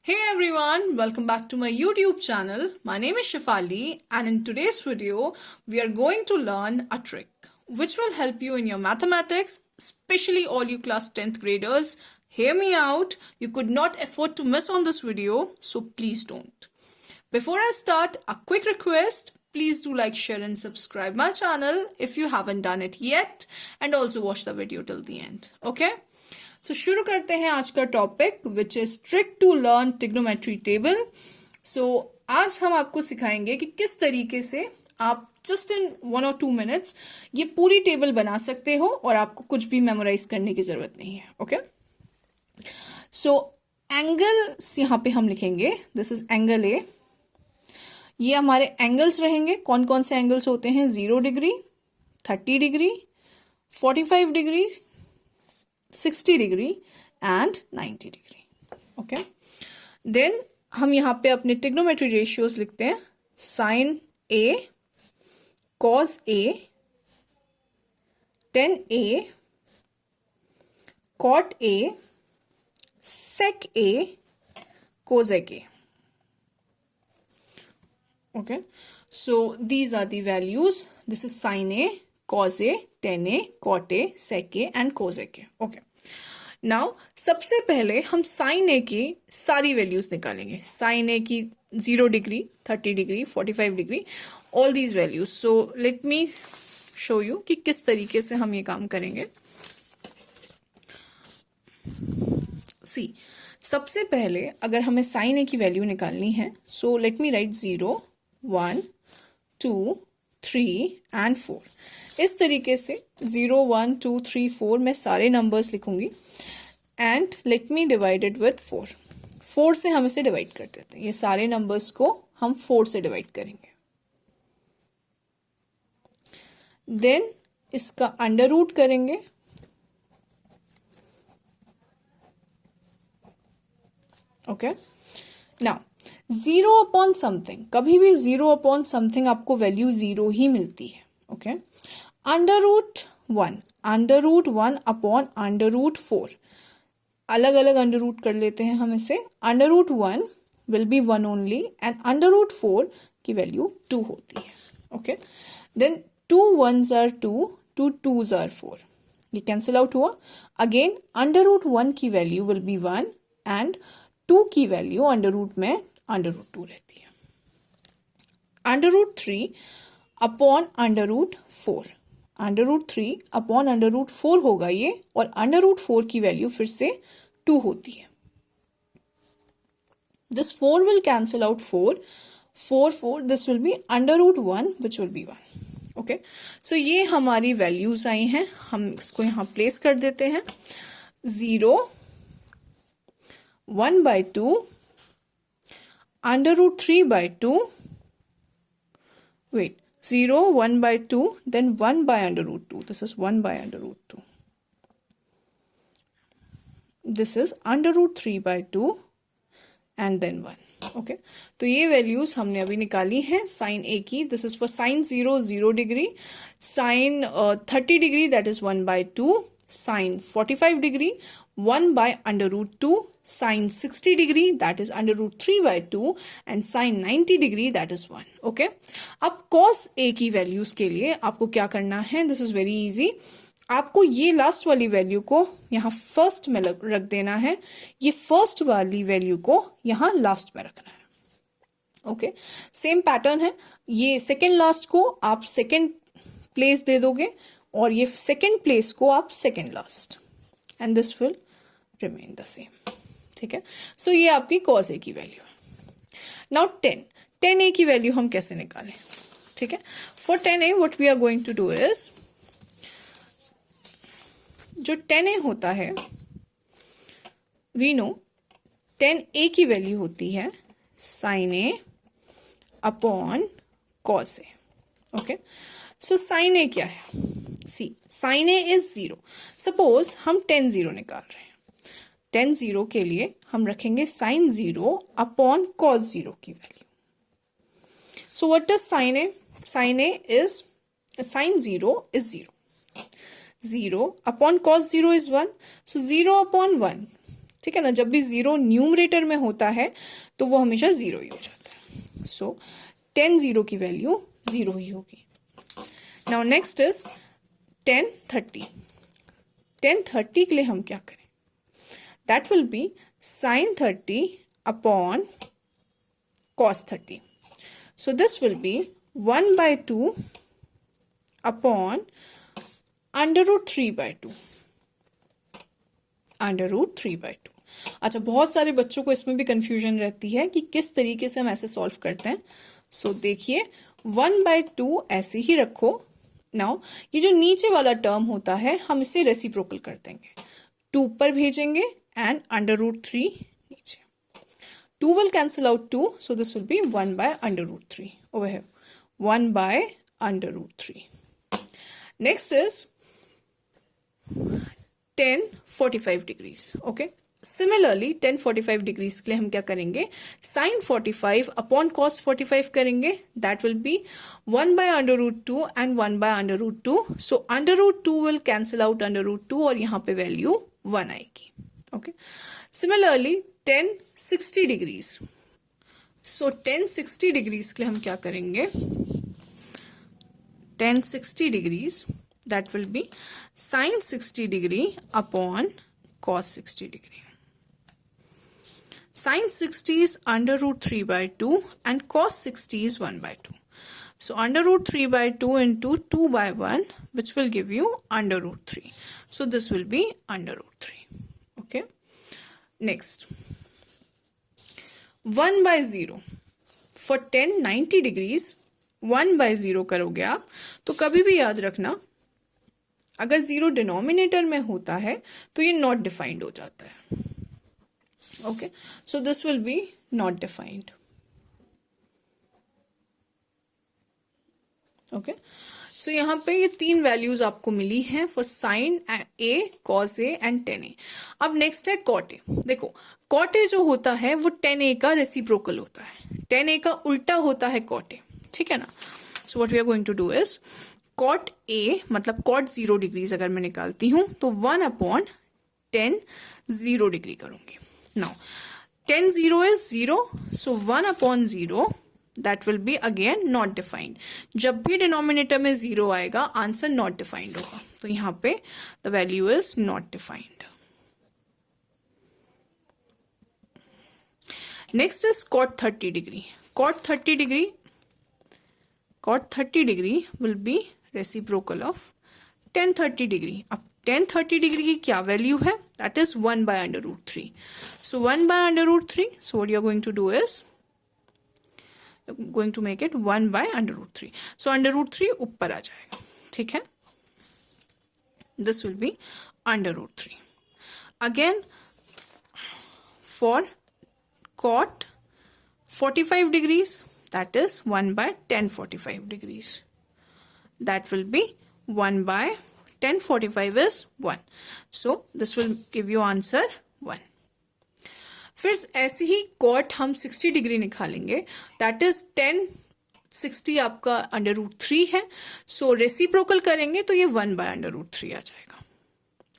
Hey everyone, welcome back to my YouTube channel. My name is Shafali and in today's video, we are going to learn a trick which will help you in your mathematics, especially all you class 10th graders. Hear me out, you could not afford to miss on this video, so please don't. Before I start, a quick request, please do like, share and subscribe my channel if you haven't done it yet and also watch the video till the end, okay? सो शुरू करते हैं आज का topic which is trick to learn trigonometry table. So आज हम आपको सिखाएंगे कि किस तरीके से आप जस्ट इन 1 or 2 मिनट्स ये पूरी टेबल बना सकते हो और आपको कुछ भी मेमोराइज करने की जरूरत नहीं है। ओके, सो एंगल्स यहाँ पे हम लिखेंगे, दिस इज एंगल ए। ये हमारे एंगल्स रहेंगे। कौन कौन से एंगल्स होते हैं? 0 degree, 30 degree, 45 degree, 60 degree and 90 degree. Okay, then हम यहाँ पे अपने ट्रिग्नोमेट्री रेशियोज लिखते हैं। Sine A, cos A, tan A, cot A, sec A, cosec A. Okay, so these are the values. This is sin A, cos A, tan A, cot A, sec A and cosec A. Okay. Now सबसे पहले हम sin A की सारी values निकालेंगे। sin A की 0 degree, 30 degree, 45 degree, all these values. So let me show you कि किस तरीके से हम ये काम करेंगे। See, सबसे पहले अगर हमें sin A की वैल्यू निकालनी है, so let me write 0, 1, 2, 3 and 4। इस तरीके से 0, 1, 2, 3, 4 मैं सारे नंबर्स लिखूंगी and let me divided with 4। 4 से हम इसे डिवाइड कर देते हैं। ये सारे नंबर्स को हम 4 से डिवाइड करेंगे। देन इसका अंडर रूट करेंगे। ओके, नाउ 0 अपॉन समथिंग, कभी भी 0 अपॉन समथिंग आपको वैल्यू 0 ही मिलती है। Okay, under root 1 upon under root 4, अलग अलग अंडर रूट कर लेते हैं हम इसे। Under root 1 will be 1 only and under root 4 की वैल्यू 2 होती है। Okay, then 2 1s are 2, 2 2s are 4, ये कैंसिल आउट हुआ। अगेन अंडर रूट 1 की वैल्यू विल बी 1 एंड 2 की वैल्यू अंडर रूट में अंडर रूट 2 रहती है। Under root 3 upon under root 4, under root 3 upon under root 4 होगा ये, और अंडर रूट 4 की वैल्यू फिर से 2 होती है। This 4 will cancel out 4, this will be under root 1 which will be 1। Okay, so ये हमारी वैल्यूज आई हैं। हम इसको यहाँ प्लेस कर देते हैं। 0, 1/2, under root 3/2, wait, 0, 1/2, then 1 by under root 2. This is 1 by under root 2. This is under root 3/2 and then 1. Okay, तो ये वैल्यूज हमने अभी निकाली हैं साइन ए की। This is for sine 0, 0 degree, sine 30 degree that is 1/2, sine 45 degree 1 by under root 2, sin 60 degree that is under root 3/2 and sin 90 degree that is 1. Okay, अब cos A की values के लिए आपको क्या करना है? This is very easy. आपको ये लास्ट वाली वैल्यू को यहाँ फर्स्ट में रख देना है, ये फर्स्ट वाली वैल्यू को यहाँ लास्ट में रखना है। ओके, सेम पैटर्न है। ये सेकेंड लास्ट को आप सेकेंड प्लेस दे दोगे और ये सेकेंड प्लेस को आप second last, and this will remain the same. ठीक है, सो ये आपकी cos A की वैल्यू है। नाउ 10 A की वैल्यू हम कैसे निकालें? ठीक है, for 10 A what we are going to do is, जो 10 A होता है वी नो 10 A की वैल्यू होती है sin A अपॉन cos A। Okay, so sin A क्या है? See, sin A is 0। Suppose हम 10 0 निकाल रहे हैं। 10 0 के लिए हम रखेंगे sin 0 अपॉन cos 0 की value. So what does sin A? sin A is sin 0 is 0 upon cos 0 is 1, so 0 upon 1 ठीक है ना, जब भी जीरो न्यूमरेटर में होता है तो वो हमेशा जीरो ही हो जाता है। सो 10 जीरो की वैल्यू जीरो ही होगी। Now next is 10 30। 10 30 के लिए हम क्या करें, that will be sin 30 upon cos 30। So this will be 1/2 upon under root 3/2। Under root 3/2। अच्छा, बहुत सारे बच्चों को इसमें भी कंफ्यूजन रहती है कि किस तरीके से हम ऐसे सॉल्व करते हैं। सो देखिए 1/2 ऐसे ही रखो। नाउ ये जो नीचे वाला टर्म होता है हम इसे रेसिप्रोकल कर देंगे, 2 ऊपर भेजेंगे एंड अंडर रूट 3 नीचे। 2 will cancel out 2, so this will be 1/√3 over here, 1/√3. Next is 10 45 degrees. Okay, similarly 10 45 degrees के लिए हम क्या करेंगे, sin 45 अपॉन cos 45 करेंगे, that will be 1/√2 and 1/√2. So √2 will cancel out √2 और यहाँ पे वैल्यू 1 आएगी। Okay, similarly 10 60 degrees। So 10 60 degrees के लिए हम क्या करेंगे, 10 60 degrees that will be sin 60 degree upon cos 60 degree। Sin 60 is under root 3/2 and cos 60 is 1/2। So under root 3/2 into 2/1 which will give you under root 3। So this will be under root 3। Okay, next 1/0 for 10 90 degrees 1/0 करोगे आप तो कभी भी याद रखना अगर zero denominator में होता है तो ये नॉट डिफाइंड हो जाता है। Okay, so this will be not defined. Okay, so यहाँ पे ये 3 वैल्यूज आपको मिली हैं for sine A, cos A and tan A. अब नेक्स्ट है कॉट ए। देखो कॉट ए जो होता है वो टेन ए का रेसिप्रोकल होता है, टेन ए का उल्टा होता है कॉट ए, ठीक है ना। So what we are going to do is cot A मतलब कॉट 0 डिग्रीज अगर मैं निकालती हूं तो 1/10 0 डिग्री करूंगी। Now 10 0 is 0, so 1/0 that will be again not defined। जब भी डिनोमिनेटर में 0 आएगा आंसर नॉट डिफाइंड होगा, तो यहाँ पे the value is not defined. Next is cot 30 degree. cot 30 degree, cot 30 degree will be reciprocal of tan 30 degree. अब tan 30 degree की क्या वैल्यू है, that is 1/√3। So 1/√3, so what you are going to do is going to make it 1/√3। so √3 ऊपर आ जाएगा, ठीक है। this will be √3। again for cot 45 degrees that is 1/10 45 degrees, that will be 1/10 45 is 1, so this will give you answer 1। फिर ऐसे ही cot हम 60 degree निकालेंगे, that is 10 60 आपका √3 है, सो रेसिप्रोकल करेंगे तो ये 1/√3 आ जाएगा।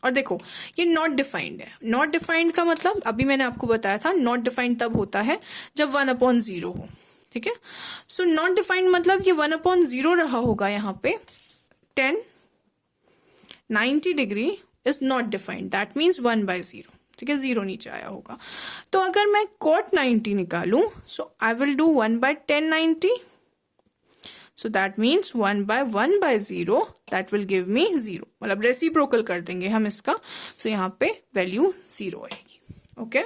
और देखो ये नॉट डिफाइंड है, नॉट डिफाइंड का मतलब अभी मैंने आपको बताया था नॉट डिफाइंड तब होता है जब 1/0 हो, ठीक है। सो नॉट डिफाइंड मतलब ये 1/0 रहा होगा, यहाँ पे 10 90 degree is not defined, that means 1/0, ठीक है, 0 नीचे आया होगा। तो अगर मैं cot 90 निकालूं, so I will do 1/10 90, so that means 1/1/0 that will give me 0, मतलब रेसिप्रोकल कर देंगे हम इसका, सो यहाँ पे वैल्यू 0 आएगी। ओके,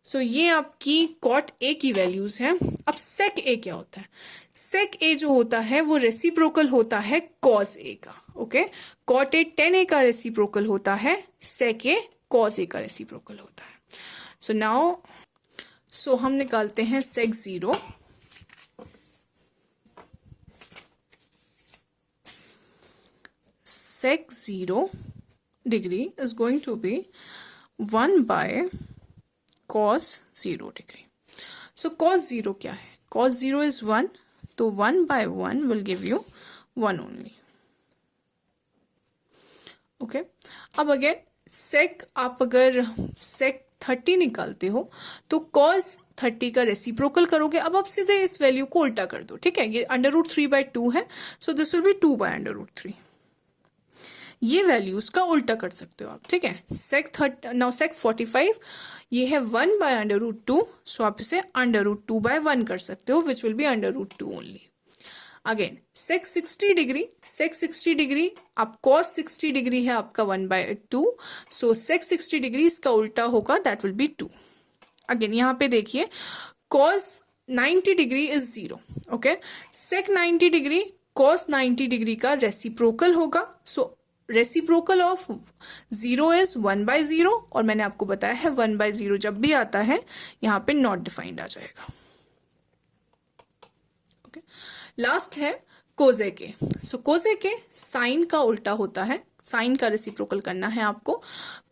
सो ये आपकी cot a की वैल्यूज हैं। अब sec a क्या होता है, sec a जो होता है वो रेसिप्रोकल होता है cos a का। Okay, cot a tan a का रेसिप्रोकल होता है, sec a cos a का रेसिप्रोकल होता है। सो नाउ हम निकालते हैं sec 0। sec 0 degree is going to be 1/cos 0 degree. So cos 0 क्या है, cos 0 इज 1, तो 1/1 will give you 1 only. Okay, अब अगेन सेक आप अगर सेक 30 निकालते हो तो cos 30 का रेसिप्रोकल करोगे। अब आप सीधे इस वैल्यू को उल्टा कर दो, ठीक है। ये √3/2 है, सो दिस विल बी 2/√3। ये वैल्यूज का उल्टा कर सकते हो आप, ठीक है। sec 45 ये है 1/√2, सो आप इसे √2/1 कर सकते हो, विच will B √2 only. Again sec 60 degree, sec 60 degree आप cos 60 डिग्री है आपका 1/2, सो sec 60 डिग्री इसका उल्टा होगा, दैट विल बी 2। अगेन यहाँ पे देखिए cos 90 degree is 0, okay. sec 90 degree cos 90 degree का रेसिप्रोकल होगा, सो रेसिप्रोकल ऑफ 0 इज 1/0, और मैंने आपको बताया है 1/0 जब भी आता है यहाँ पे नॉट डिफाइंड आ जाएगा, ओके। लास्ट है कोजेके। सो कोजेके साइन का उल्टा होता है, साइन का रेसिप्रोकल करना है आपको।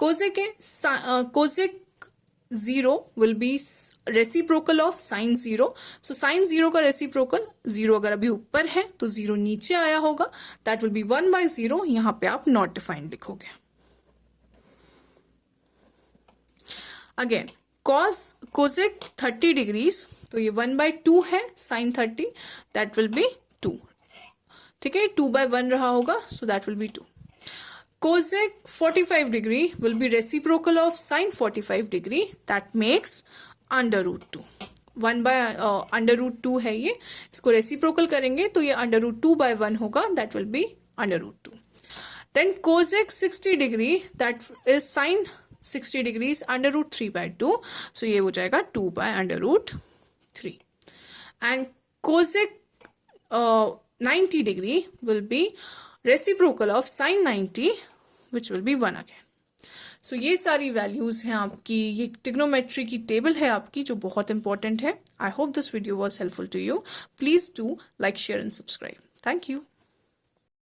Kozak 0 will be reciprocal of sin 0, so sin 0 का रेसिप्रोकल 0 अगर अभी ऊपर है तो 0 नीचे आया होगा, that will be 1/0, यहाँ पे आप not defined लिखोगे। अगेन cosec 30 डिग्रीज, तो ये 1/2 है sin 30, that will be 2, ठीक है। 2/1 रहा होगा, so that will be 2। Cosec 45 degree will be reciprocal of sin 45 degree, that makes √2। 1/√2 है ये, इसको रेसिप्रोकल करेंगे तो ये √2/1 होगा, that will be √2। Then cosec 60 degree, that is sin 60 degrees √3/2, so ये हो जाएगा 2/√3। And cosec 90 degree will be reciprocal of sin 90, which will be 1 again. So ये सारी वैल्यूज हैं आपकी, ये ट्रिग्नोमेट्री की टेबल है आपकी जो बहुत इंपॉर्टेंट है। I hope this video was helpful to you. Please do like, share and subscribe. Thank you.